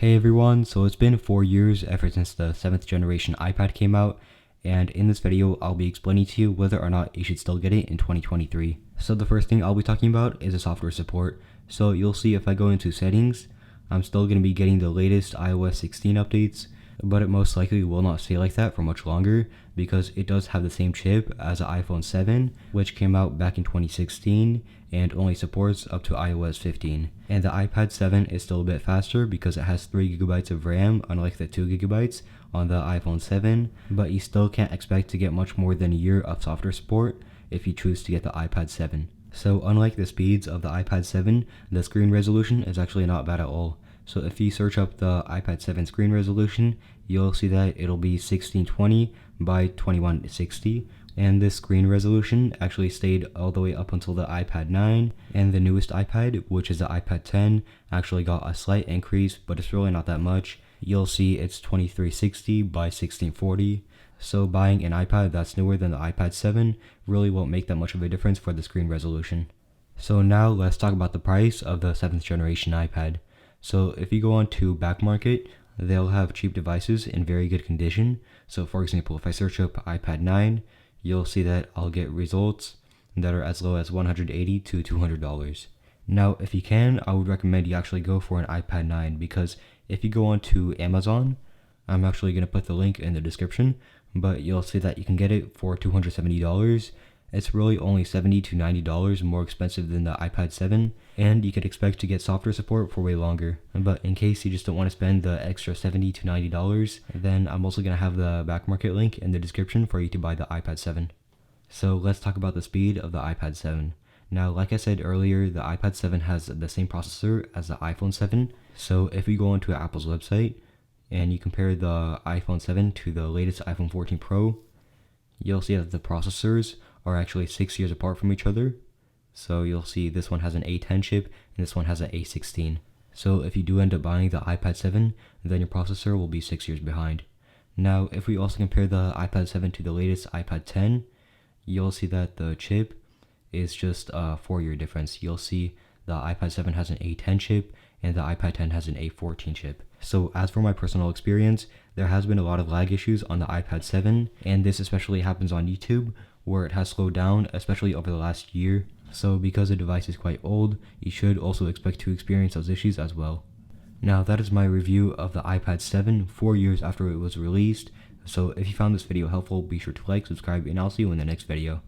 Hey everyone, so it's been 4 years ever since the 7th generation iPad came out, and in this video I'll be explaining to you whether or not you should still get it in 2023. So the first thing I'll be talking about is the software support. So you'll see if I go into settings, I'm still going to be getting the latest iOS 16 updates, but it most likely will not stay like that for much longer because it does have the same chip as the iPhone 7, which came out back in 2016 and only supports up to iOS 15. And the iPad 7 is still a bit faster because it has 3GB of RAM, unlike the 2GB on the iPhone 7, but you still can't expect to get much more than a year of software support if you choose to get the iPad 7. So unlike the speeds of the iPad 7, the screen resolution is actually not bad at all. So if you search up the iPad 7 screen resolution, you'll see that it'll be 1620 by 2160, and this screen resolution actually stayed all the way up until the iPad 9, and the newest iPad, which is the iPad 10, actually got a slight increase, but it's really not that much. You'll see it's 2360 by 1640. So buying an iPad that's newer than the iPad 7 really won't make that much of a difference for the screen resolution. So now let's talk about the price of the 7th generation iPad. So if you go on to Back Market, they'll have cheap devices in very good condition. So for example, if I search up iPad 9, you'll see that I'll get results that are as low as $180 to $200. Now, if you can, I would recommend you actually go for an iPad 9 because if you go on to Amazon, I'm actually going to put the link in the description, but you'll see that you can get it for $270. It's really only $70 to $90 more expensive than the iPad 7, and you could expect to get software support for way longer. But in case you just don't want to spend the extra $70 to $90, then I'm also going to have the back market link in the description for you to buy the iPad 7. So let's talk about the speed of the iPad 7. Now, like I said earlier, the iPad 7 has the same processor as the iPhone 7, so if you go onto Apple's website and you compare the iPhone 7 to the latest iPhone 14 Pro, you'll see that the processors are actually 6 years apart from each other. So you'll see this one has an A10 chip and this one has an A16. So if you do end up buying the iPad 7, then your processor will be 6 years behind. Now, if we also compare the iPad 7 to the latest iPad 10, you'll see that the chip is just a 4-year difference. You'll see the iPad 7 has an A10 chip and the iPad 10 has an A14 chip. So as for my personal experience, there has been a lot of lag issues on the iPad 7, and this especially happens on YouTube, where it has slowed down, especially over the last year. So because the device is quite old, you should also expect to experience those issues as well. Now that is my review of the iPad 7 4 years after it was released. So if you found this video helpful, be sure to like, subscribe, and I'll see you in the next video.